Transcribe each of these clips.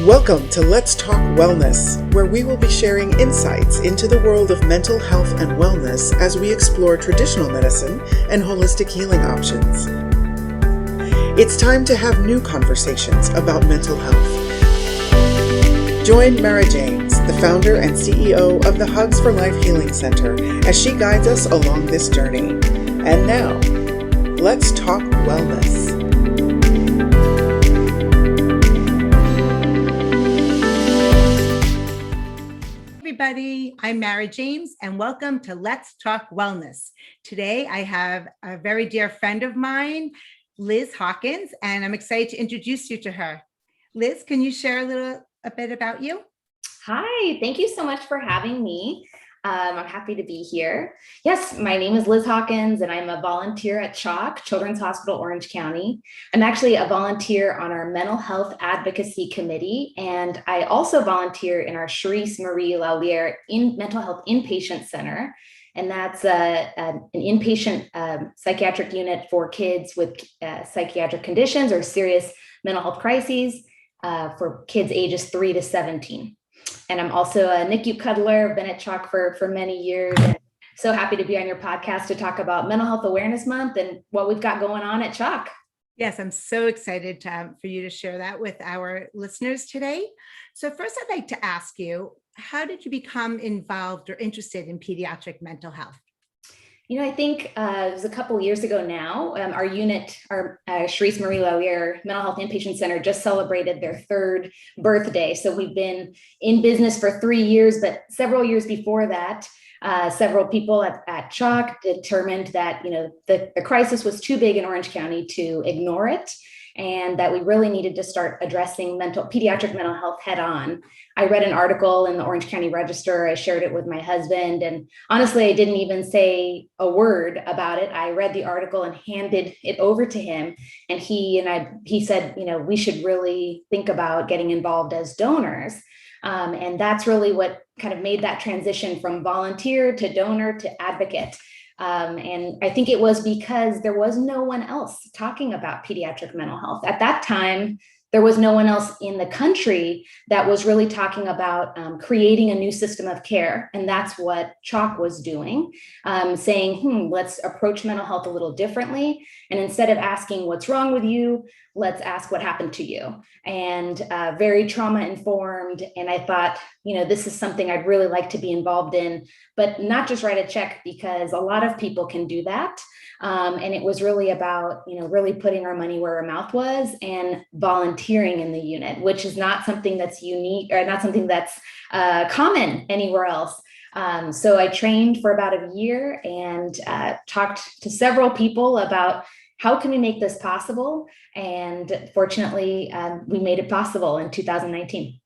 Welcome to Let's Talk Wellness, where we will be sharing insights into the world of mental health and wellness as we explore traditional medicine and holistic healing options. It's time to have new conversations about mental health. Join Mara James, the founder and CEO of the Hugs for Life Healing Center, as she guides us along this journey. And now, let's talk wellness. Everybody, I'm Mara James and welcome to Let's Talk Wellness. Today I have a very dear friend of mine, Liz Hawkins, and I'm excited to introduce you to her. Liz, can you share a bit about you? Hi, thank you so much for having me. I'm happy to be here. Yes, my name is Liz Hawkins and I'm a volunteer at CHOC, Children's Hospital Orange County. I'm actually a volunteer on our mental health advocacy committee, and I also volunteer in our Cherese Laulhere mental health inpatient center. And that's an inpatient psychiatric unit for kids with psychiatric conditions or serious mental health crises for kids ages 3 to 17. And I'm also a NICU cuddler. I've been at CHOC for many years. And so happy to be on your podcast to talk about Mental Health Awareness Month and what we've got going on at CHOC. Yes, I'm so excited for you to share that with our listeners today. So first, I'd like to ask you, how did you become involved or interested in pediatric mental health? You know, I think it was a couple of years ago now, our unit, our Cherese Laulhere Mental Health Inpatient Center just celebrated their 3rd birthday. So we've been in business for 3 years, but several years before that, several people at CHOC determined that, the crisis was too big in Orange County to ignore it, and that we really needed to start addressing pediatric mental health head on. I read an article in the Orange County Register. I shared it with my husband, and honestly, I didn't even say a word about it. I read the article and handed it over to him, and he said, we should really think about getting involved as donors. And that's really what kind of made that transition from volunteer to donor to advocate. And I think it was because there was no one else talking about pediatric mental health. At that time, there was no one else in the country that was really talking about creating a new system of care. And that's what CHOC was doing, saying, let's approach mental health a little differently. And instead of asking what's wrong with you, let's ask what happened to you. And very trauma informed. And I thought, this is something I'd really like to be involved in, but not just write a check, because a lot of people can do that. And it was really about, really putting our money where our mouth was and volunteering in the unit, which is not something that's unique or not something that's common anywhere else. So I trained for about a year and talked to several people about how can we make this possible? And fortunately, we made it possible in 2019.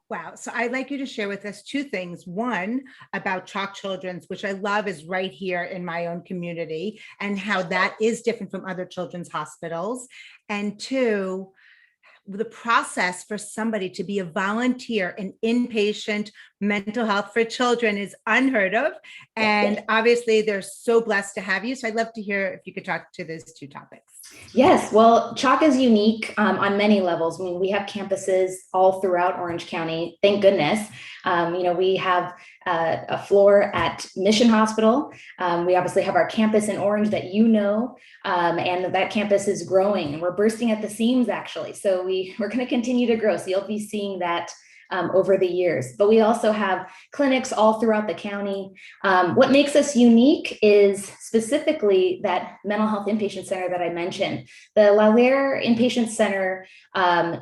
Wow. So I'd like you to share with us 2 things. One, about CHOC Children's, which I love is right here in my own community, and how that is different from other children's hospitals. And 2, the process for somebody to be a volunteer in inpatient mental health for children is unheard of. And obviously they're so blessed to have you. So I'd love to hear if you could talk to those 2 topics. Yes, well, CHOC is unique on many levels. I mean, we have campuses all throughout Orange County, thank goodness. We have a floor at Mission Hospital. We obviously have our campus in Orange that and that campus is growing, and we're bursting at the seams, actually. So we're going to continue to grow. So you'll be seeing that over the years. But we also have clinics all throughout the county. What makes us unique is specifically that mental health inpatient center that I mentioned. The Laulhere Inpatient Center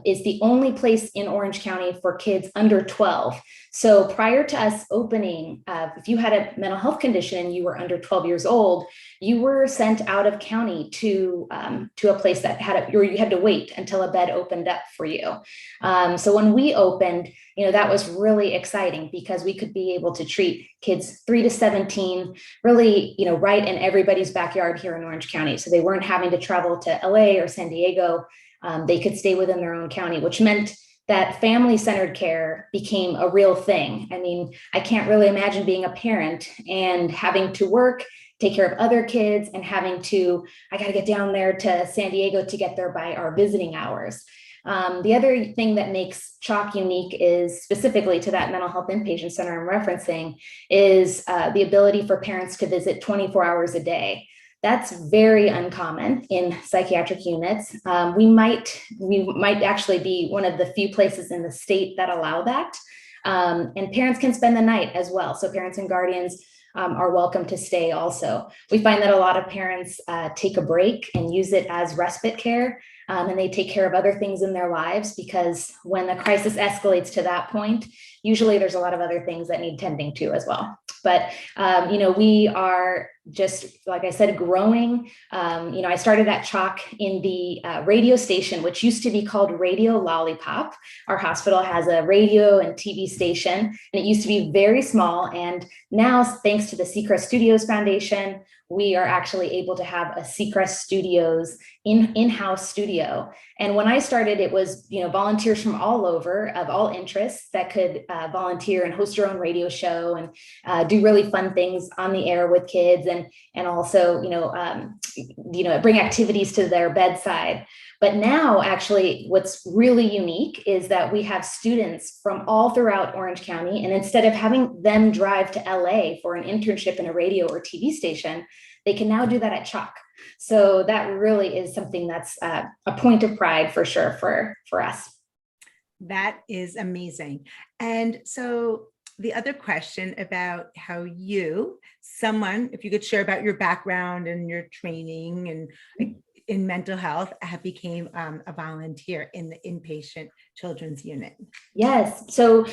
is the only place in Orange County for kids under 12. So prior to us opening, if you had a mental health condition and you were under 12 years old, you were sent out of county to a place that you had to wait until a bed opened up for you. So when we opened, that was really exciting because we could be able to treat kids 3 to 17, really, right in everybody's backyard here in Orange County. So they weren't having to travel to LA or San Diego. They could stay within their own county, which meant that family-centered care became a real thing. I mean, I can't really imagine being a parent and having to work, take care of other kids, and I got to get down there to San Diego to get there by our visiting hours. The other thing that makes CHOC unique is specifically to that mental health inpatient center I'm referencing is the ability for parents to visit 24 hours a day. That's very uncommon in psychiatric units. We might actually be one of the few places in the state that allow that. And parents can spend the night as well. So parents and guardians are welcome to stay also. We find that a lot of parents take a break and use it as respite care, and they take care of other things in their lives, because when the crisis escalates to that point, usually there's a lot of other things that need tending to as well. But, we are just, like I said, growing. I started at CHOC in the radio station, which used to be called Radio Lollipop. Our hospital has a radio and TV station, and it used to be very small. And now, thanks to the Seacrest Studios Foundation, we are actually able to have a Seacrest Studios in-house studio. And when I started, it was, volunteers from all over of all interests that could volunteer and host your own radio show and do really fun things on the air with kids, and also, bring activities to their bedside. But now, actually, what's really unique is that we have students from all throughout Orange County. And instead of having them drive to LA for an internship in a radio or TV station, they can now do that at CHOC. So that really is something that's a point of pride for sure for us. That is amazing. And so the other question about how if you could share about your background and your training and in mental health, became a volunteer in the inpatient children's unit. Yes. So,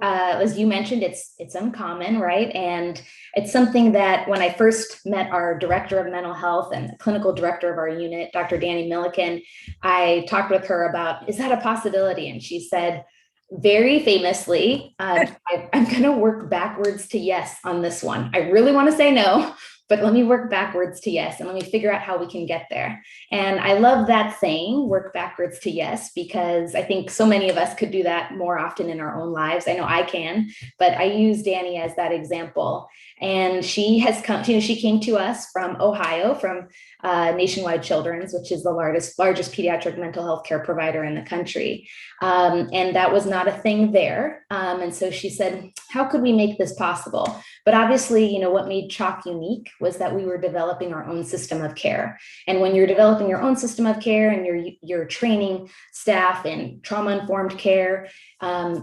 as you mentioned, it's uncommon, right? And it's something that when I first met our director of mental health and the clinical director of our unit, Dr. Danny Milliken, I talked with her about, is that a possibility? And she said, very famously, I'm going to work backwards to yes on this one. I really want to say no, but let me work backwards to yes, and let me figure out how we can get there. And I love that saying, work backwards to yes, because I think so many of us could do that more often in our own lives. I know I can, but I use Danny as that example. And she has come, she came to us from Ohio, from Nationwide Children's, which is the largest pediatric mental health care provider in the country. And that was not a thing there. And so she said, how could we make this possible? But obviously, what made CHOC unique was that we were developing our own system of care. And when you're developing your own system of care and you're training staff in trauma-informed care,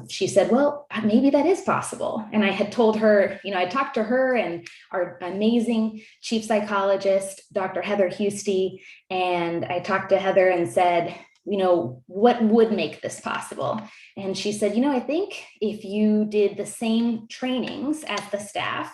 she said, well, maybe that is possible. And I had told her, I talked to her and our amazing chief psychologist, Dr. Heather Husty, and I talked to Heather and said, what would make this possible? And she said, I think if you did the same trainings as the staff,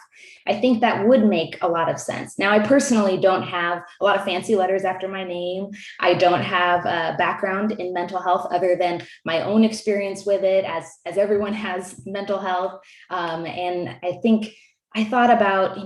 I think that would make a lot of sense. Now, I personally don't have a lot of fancy letters after my name. I don't have a background in mental health other than my own experience with it, as everyone has mental health. And I thought about,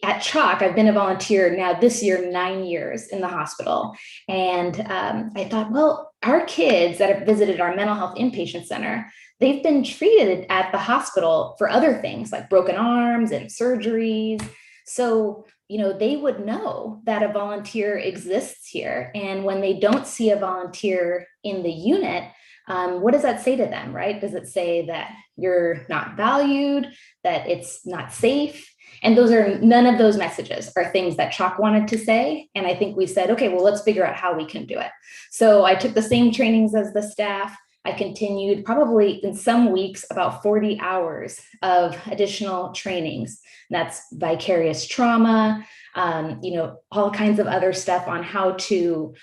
at CHOC, I've been a volunteer now this year, 9 years in the hospital. And I thought, well, our kids that have visited our mental health inpatient center, they've been treated at the hospital for other things like broken arms and surgeries. So, they would know that a volunteer exists here. And when they don't see a volunteer in the unit, what does that say to them, right? Does it say that you're not valued, that it's not safe? And none of those messages are things that CHOC wanted to say. And I think we said, okay, well, let's figure out how we can do it. So I took the same trainings as the staff. I continued probably in some weeks about 40 hours of additional trainings. That's vicarious trauma, all kinds of other stuff on how to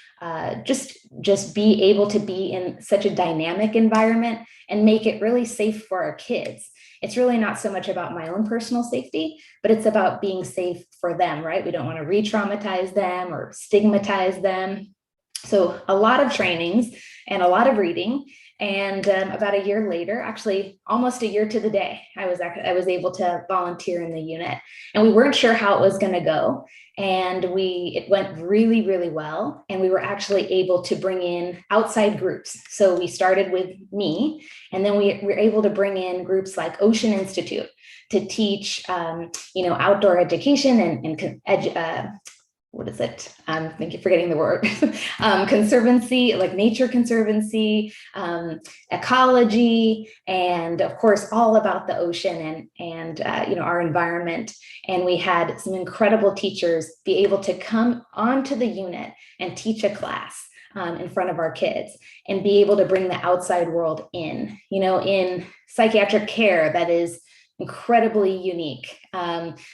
just be able to be in such a dynamic environment and make it really safe for our kids. It's really not so much about my own personal safety, but it's about being safe for them, right? We don't want to re-traumatize them or stigmatize them. So a lot of trainings and a lot of reading. And about a year later, actually almost a year to the day, I was able to volunteer in the unit, and we weren't sure how it was going to go. And it went really, really well. And we were actually able to bring in outside groups. So we started with me, and then we were able to bring in groups like Ocean Institute to teach, outdoor education and what is it? Thank you for getting the word. Conservancy, like nature conservancy, ecology, and of course, all about the ocean and our environment. And we had some incredible teachers be able to come onto the unit and teach a class in front of our kids and be able to bring the outside world in, in psychiatric care that is incredibly unique.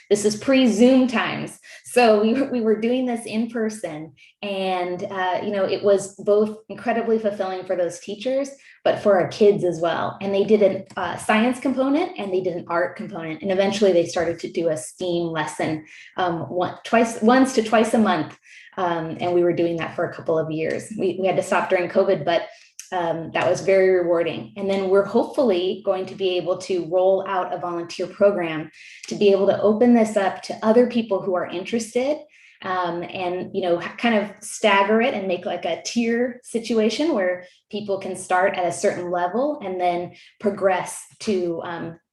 This is pre-Zoom times. So we were doing this in person, and it was both incredibly fulfilling for those teachers, but for our kids as well. And they did a science component and they did an art component. And eventually they started to do a STEAM lesson once to twice a month. And we were doing that for a couple of years. We had to stop during COVID, but that was very rewarding. And then we're hopefully going to be able to roll out a volunteer program to be able to open this up to other people who are interested, and kind of stagger it and make like a tier situation where people can start at a certain level and then progress to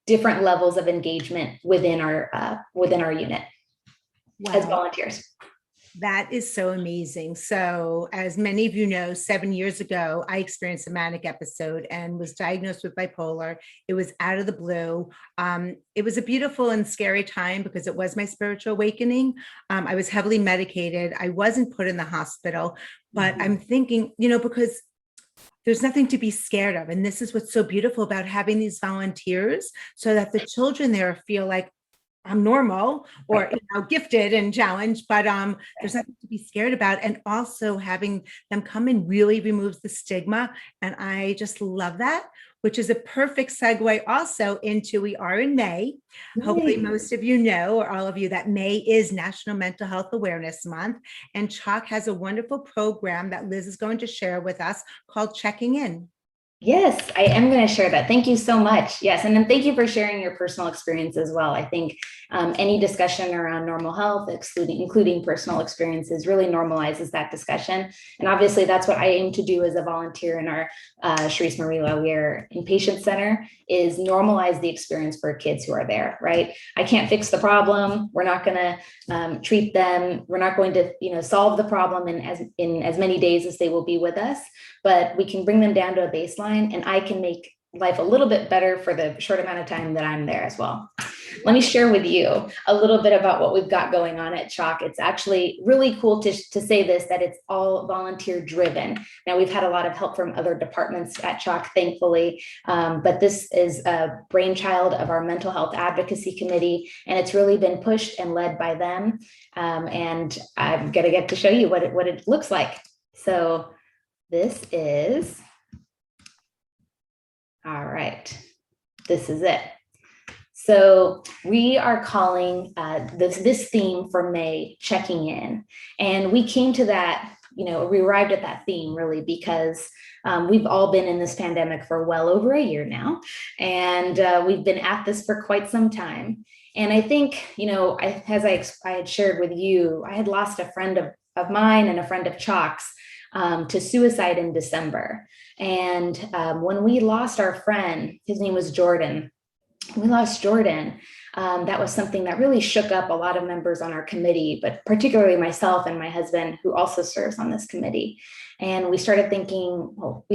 different levels of engagement within our unit. Wow. As volunteers. That is so amazing. So as many of you know, 7 years ago, I experienced a manic episode and was diagnosed with bipolar. It was out of the blue. It was a beautiful and scary time because it was my spiritual awakening. I was heavily medicated. I wasn't put in the hospital, but I'm thinking, because there's nothing to be scared of. And this is what's so beautiful about having these volunteers, so that the children there feel like I'm normal or gifted and challenged, but there's nothing to be scared about. And also having them come in really removes the stigma. And I just love that, which is a perfect segue also into, we are in May. Hopefully most of you know, or all of you, that May is National Mental Health Awareness Month. And CHOC has a wonderful program that Liz is going to share with us called Checking In. Yes, I am going to share that. Thank you so much. Yes. And then thank you for sharing your personal experience as well. I think any discussion around normal health, including personal experiences, really normalizes that discussion. And obviously that's what I aim to do as a volunteer in our Cherese Marie Laulhere Inpatient Center, is normalize the experience for kids who are there, right? I can't fix the problem. We're not going to treat them. We're not going to, solve the problem in as many days as they will be with us, but we can bring them down to a baseline, and I can make life a little bit better for the short amount of time that I'm there as well. Let me share with you a little bit about what we've got going on at CHOC. It's actually really cool to say this, that it's all volunteer driven. Now, we've had a lot of help from other departments at CHOC, thankfully, but this is a brainchild of our mental health advocacy committee, and it's really been pushed and led by them. And I'm going to get to show you what it looks like. So this is, all right, this is it. So we are calling this theme for May Checking In. And we came to that, we arrived at that theme really because we've all been in this pandemic for well over a year now. And we've been at this for quite some time. And I think, as I had shared with you, I had lost a friend of mine and a friend of CHOC's to suicide in December. And when we lost our friend, his name was Jordan. We lost Jordan. That was something that really shook up a lot of members on our committee, but particularly myself and my husband, who also serves on this committee. And we started thinking, well,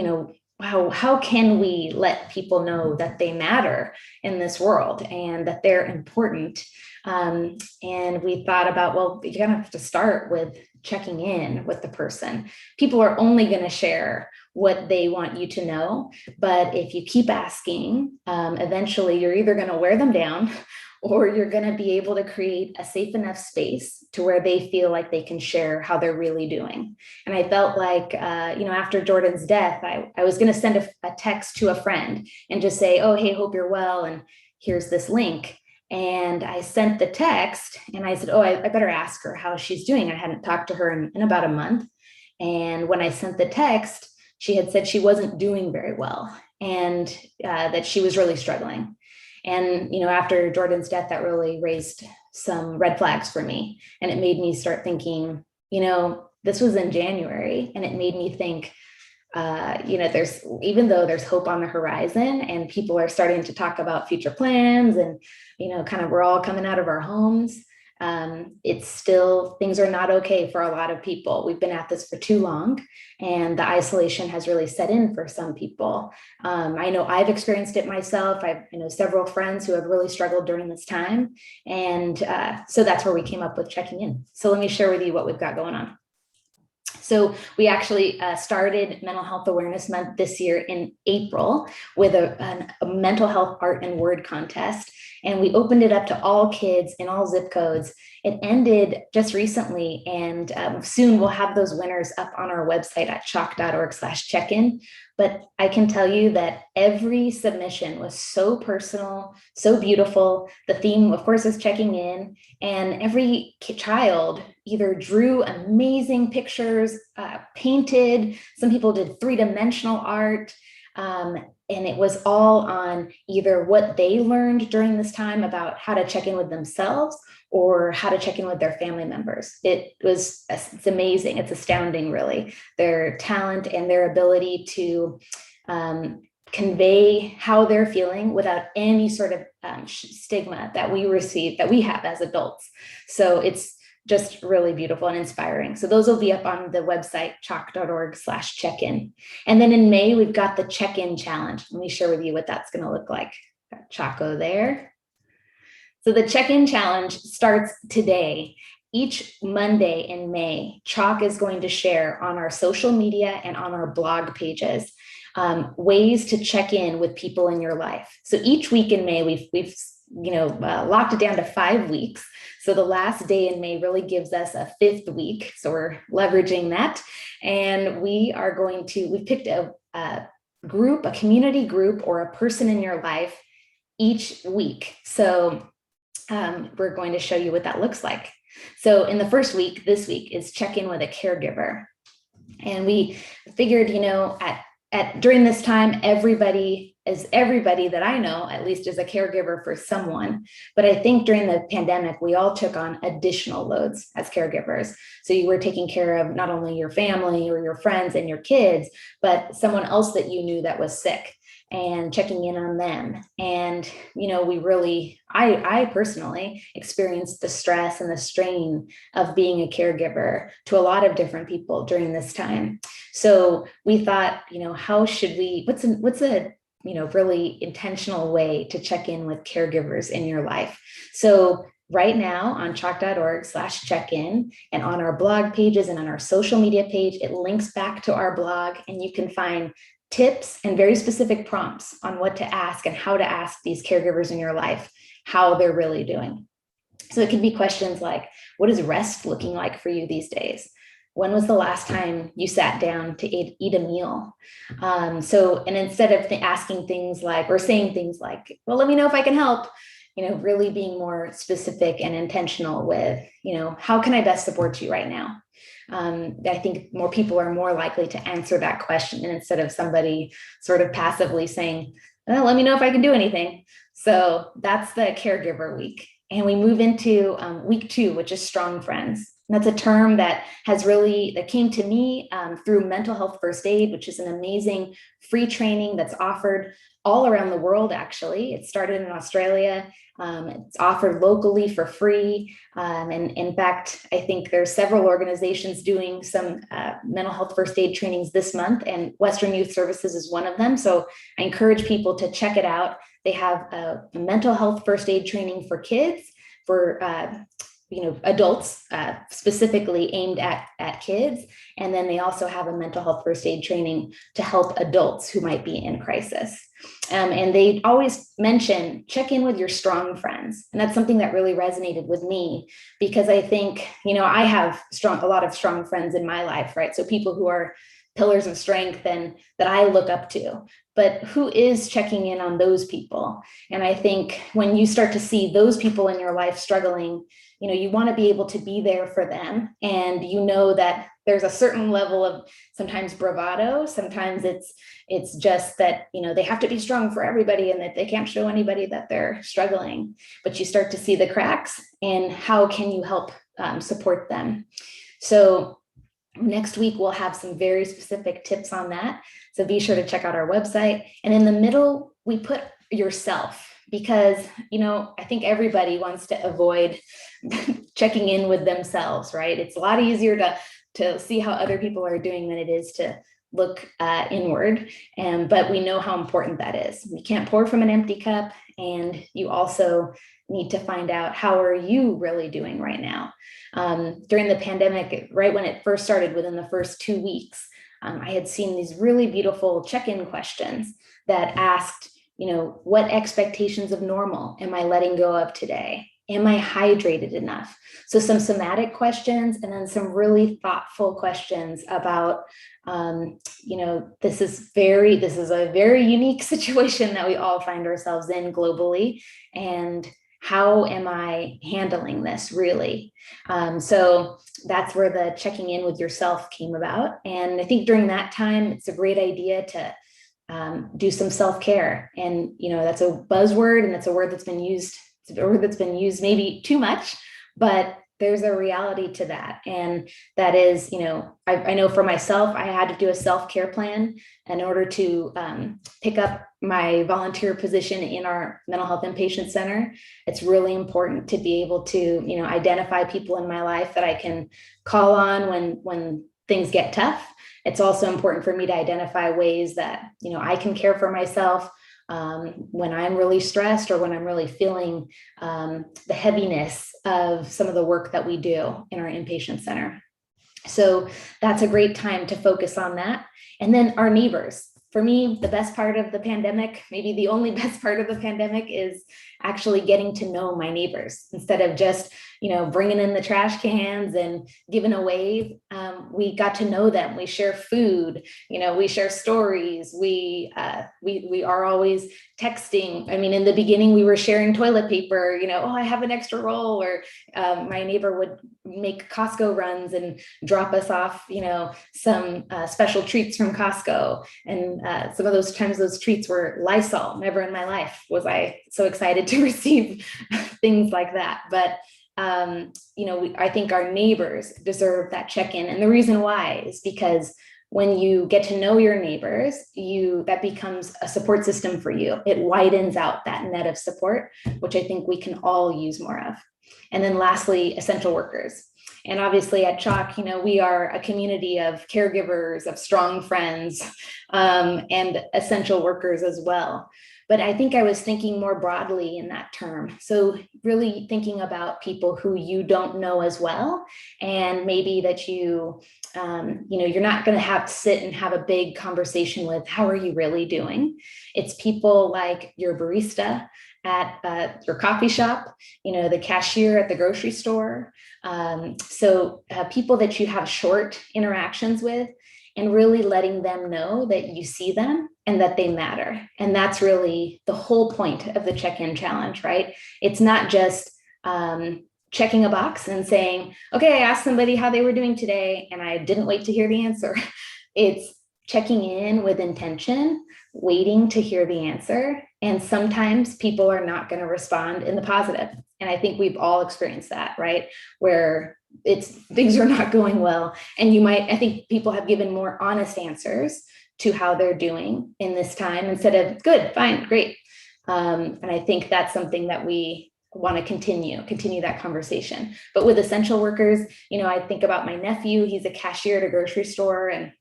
wow, how can we let people know that they matter in this world and that they're important? And we thought about, well, you're going to have to start with checking in with the person. People are only going to share what they want you to know. But if you keep asking, eventually you're either going to wear them down, or you're going to be able to create a safe enough space to where they feel like they can share how they're really doing. And I felt like, after Jordan's death, I was going to send a text to a friend and just say, oh, hey, hope you're well, and here's this link. And I sent the text and I said, oh, I better ask her how she's doing. I hadn't talked to her in about a month. And when I sent the text, she had said she wasn't doing very well, and that she was really struggling. And, after Jordan's death, that really raised some red flags for me. And it made me start thinking, this was in January, and it made me think, even though there's hope on the horizon and people are starting to talk about future plans and, kind of we're all coming out of our homes, it's still, things are not okay for a lot of people. We've been at this for too long, and the isolation has really set in for some people. I know I've experienced it myself. I know several friends who have really struggled during this time. And so that's where we came up with checking in. So let me share with you what we've got going on. So we actually started Mental Health Awareness Month this year in April with a mental health art and word contest. And we opened it up to all kids in all zip codes. It ended just recently, and soon we'll have those winners up on our website at choc.org/check-in. But I can tell you that every submission was so personal, so beautiful. The theme, of course, is checking in, and every child either drew amazing pictures, painted, some people did three-dimensional art, and it was all on either what they learned during this time about how to check in with themselves or how to check in with their family members. It's amazing. It's astounding, really, their talent and their ability to convey how they're feeling without any sort of stigma that we have as adults. So it's just really beautiful and inspiring. So those will be up on the website, choc.org/check-in. And then in May, we've got the check-in challenge. Let me share with you what that's going to look like. Got Choco there. So the check-in challenge starts today. Each Monday in May, CHOC is going to share on our social media and on our blog pages ways to check in with people in your life. So each week in May, we've locked it down to 5 weeks. So the last day in May really gives us a 5th week. So we're leveraging that. And we've picked a group, a community group, or a person in your life each week. So we're going to show you what that looks like. So in the first week, this week is check in with a caregiver. And we figured, during this time, everybody that I know, at least, is a caregiver for someone. But I think during the pandemic, we all took on additional loads as caregivers. So you were taking care of not only your family or your friends and your kids, but someone else that you knew that was sick, and checking in on them. And, I personally experienced the stress and the strain of being a caregiver to a lot of different people during this time. So we thought, what's a really intentional way to check in with caregivers in your life? So right now on choc.org/check-in and on our blog pages and on our social media page, it links back to our blog, and you can find tips and very specific prompts on what to ask and how to ask these caregivers in your life how they're really doing. So it could be questions like, what is rest looking like for you these days? When was the last time you sat down to eat a meal? And instead of asking things like, or saying things like, well, let me know if I can help, really being more specific and intentional with, how can I best support you right now? I think more people are more likely to answer that question, and instead of somebody sort of passively saying, oh, let me know if I can do anything. So that's the caregiver week. And we move into week 2, which is strong friends. And that's a term that came to me through Mental Health First Aid, which is an amazing free training that's offered all around the world, actually. It started in Australia. It's offered locally for free. And in fact, I think there's several organizations doing some mental health first aid trainings this month, and Western Youth Services is one of them. So I encourage people to check it out. They have a mental health first aid training for kids, for adults, specifically aimed at kids. And then they also have a mental health first aid training to help adults who might be in crisis. And they always mention, check in with your strong friends. And that's something that really resonated with me, because I think, I have a lot of strong friends in my life, right? So people who are pillars of strength and that I look up to, but who is checking in on those people? And I think when you start to see those people in your life struggling, you want to be able to be there for them. And that there's a certain level of sometimes bravado. Sometimes it's just that, they have to be strong for everybody and that they can't show anybody that they're struggling. But you start to see the cracks, and how can you help support them? So next week, we'll have some very specific tips on that. So be sure to check out our website. And in the middle, we put yourself, because, I think everybody wants to avoid checking in with themselves, right? It's a lot easier to see how other people are doing than it is to look inward. But we know how important that is. We can't pour from an empty cup. And you also need to find out, how are you really doing right now? During the pandemic, right when it first started, within the first 2 weeks, I had seen these really beautiful check-in questions that asked, what expectations of normal am I letting go of today? Am I hydrated enough? So some somatic questions, and then some really thoughtful questions about, this is a very unique situation that we all find ourselves in globally. And how am I handling this really? So that's where the checking in with yourself came about. And I think during that time, it's a great idea to do some self-care. And, that's a buzzword, and it's a word that's been used. It's a word that's been used maybe too much, but there's a reality to that. And that is, I know for myself, I had to do a self-care plan in order to pick up my volunteer position in our mental health inpatient center. It's really important to be able to, identify people in my life that I can call on when things get tough. It's also important for me to identify ways that, I can care for myself when I'm really stressed, or when I'm really feeling the heaviness of some of the work that we do in our inpatient center. So that's a great time to focus on that. And then our neighbors. For me, the best part of the pandemic, maybe the only best part of the pandemic, is actually getting to know my neighbors instead of just, bringing in the trash cans and giving a wave. We got to know them. We share food, we share stories. We are always texting. I mean, in the beginning, we were sharing toilet paper, oh, I have an extra roll, or my neighbor would make Costco runs and drop us off, some special treats from Costco. And some of those times, those treats were Lysol. Never in my life was I so excited to receive things like that. But I think our neighbors deserve that check-in. And the reason why is because when you get to know your neighbors, that becomes a support system for you. It widens out that net of support, which I think we can all use more of. And then lastly, essential workers. And obviously at CHOC, we are a community of caregivers, of strong friends, and essential workers as well. But I think I was thinking more broadly in that term. So really thinking about people who you don't know as well, and maybe that you're not going to have to sit and have a big conversation with, how are you really doing? It's people like your barista at your coffee shop, the cashier at the grocery store. So people that you have short interactions with, and really letting them know that you see them and that they matter. And that's really the whole point of the check-in challenge, right? It's not just checking a box and saying, okay, I asked somebody how they were doing today, and I didn't wait to hear the answer. It's checking in with intention, waiting to hear the answer. And sometimes people are not going to respond in the positive. And I think we've all experienced that, right? Where things are not going well. And I think people have given more honest answers to how they're doing in this time, instead of good, fine, great. And I think that's something that we want to continue that conversation. But with essential workers, I think about my nephew. He's a cashier at a grocery store. And,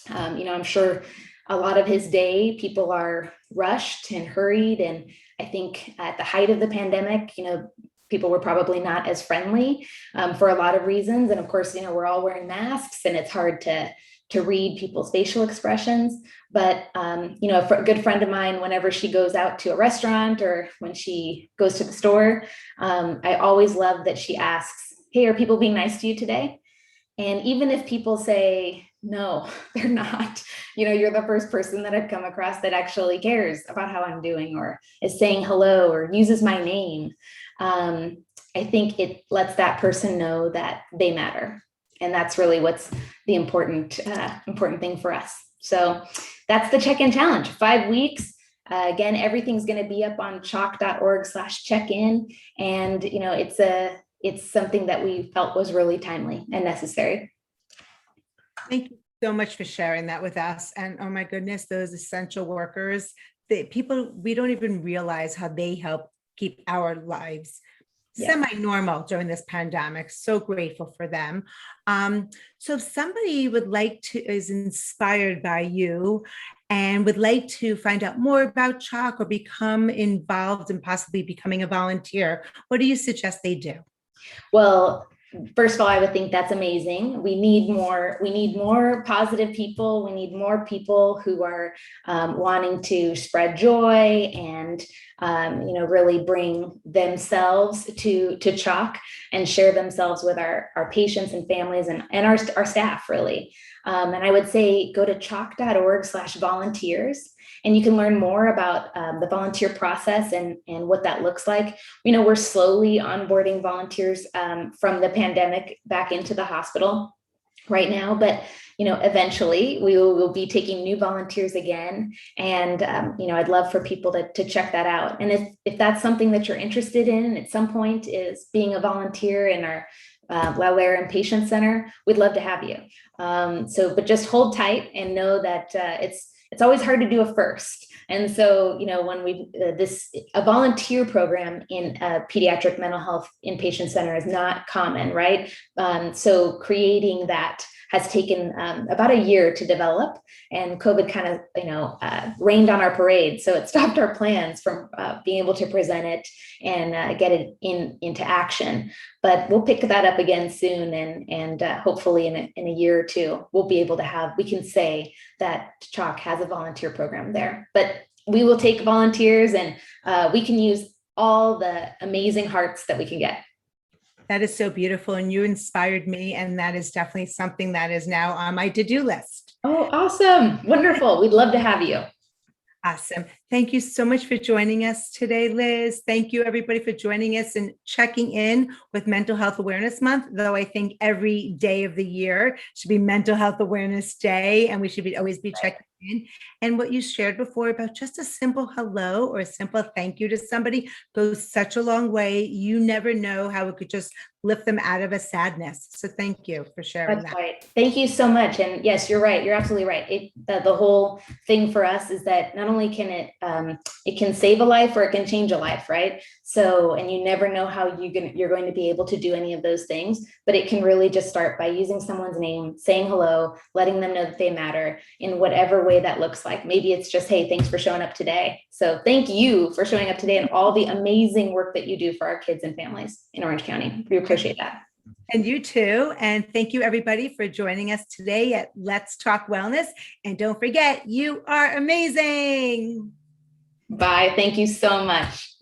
I'm sure a lot of his day, people are rushed and hurried. And I think at the height of the pandemic, people were probably not as friendly for a lot of reasons. And of course, we're all wearing masks, and it's hard to read people's facial expressions. But, a good friend of mine, whenever she goes out to a restaurant or when she goes to the store, I always love that she asks, hey, are people being nice to you today? And even if people say, no, they're not, you're the first person that I've come across that actually cares about how I'm doing, or is saying hello, or uses my name. I think it lets that person know that they matter. And that's really what's the important thing for us. So that's the check-in challenge, 5 weeks. Again, everything's going to be up on choc.org/check-in. And, it's something that we felt was really timely and necessary. Thank you so much for sharing that with us. And oh my goodness, those essential workers, people, we don't even realize how they help keep our lives Yeah. semi-normal during this pandemic. So grateful for them. So if somebody is inspired by you and would like to find out more about CHOC or become involved in possibly becoming a volunteer, what do you suggest they do? Well, first of all, I would think that's amazing. We need more positive people. We need more people who are wanting to spread joy and really bring themselves to CHOC and share themselves with our patients and families and our staff, really. And I would say go to choc.org/volunteers. And you can learn more about the volunteer process and what that looks like. We're slowly onboarding volunteers from the pandemic back into the hospital right now, but eventually we will be taking new volunteers again. And I'd love for people to check that out. And if that's something that you're interested in at some point, is being a volunteer in our Laulhere Inpatient Center, we'd love to have you. But just hold tight and know that it's always hard to do a first. And so, when a volunteer program in a pediatric mental health inpatient center is not common, right? So creating that has taken about a year to develop, and COVID kind of, rained on our parade. So it stopped our plans from being able to present it and get it into action. But we'll pick that up again soon, and hopefully in a year or two, we'll be able to we can say that CHOC has a volunteer program there. But we will take volunteers, and we can use all the amazing hearts that we can get. That is so beautiful. And you inspired me. And that is definitely something that is now on my to-do list. Oh, awesome. Wonderful. We'd love to have you. Awesome. Thank you so much for joining us today, Liz. Thank you, everybody, for joining us and checking in with Mental Health Awareness Month, though I think every day of the year should be Mental Health Awareness Day, and we should always be checking in. And what you shared before about just a simple hello or a simple thank you to somebody goes such a long way. You never know how it could just lift them out of a sadness. So thank you for sharing That's that. right. Thank you so much. And yes, you're right. You're absolutely right. The whole thing for us is that not only can it can save a life or it can change a life, right? So, and you never know how you're going to be able to do any of those things, but it can really just start by using someone's name, saying hello, letting them know that they matter in whatever way that looks like. Maybe it's just, hey, thanks for showing up today. So thank you for showing up today and all the amazing work that you do for our kids and families in Orange County. We appreciate that. And you too. And thank you, everybody, for joining us today at Let's Talk Wellness. And don't forget, you are amazing. Bye. Thank you so much.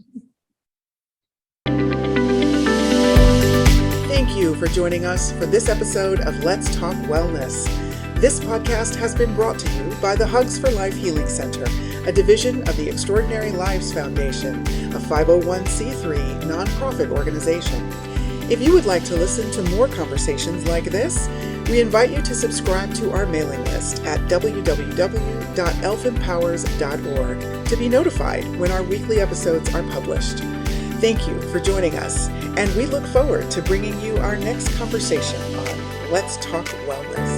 Thank you for joining us for this episode of Let's Talk Wellness. This podcast has been brought to you by the Hugs for Life Healing Center, a division of the Extraordinary Lives Foundation, a 501c3 nonprofit organization. If you would like to listen to more conversations like this, we invite you to subscribe to our mailing list at www.elfempowers.org to be notified when our weekly episodes are published. Thank you for joining us, and we look forward to bringing you our next conversation on Let's Talk Wellness.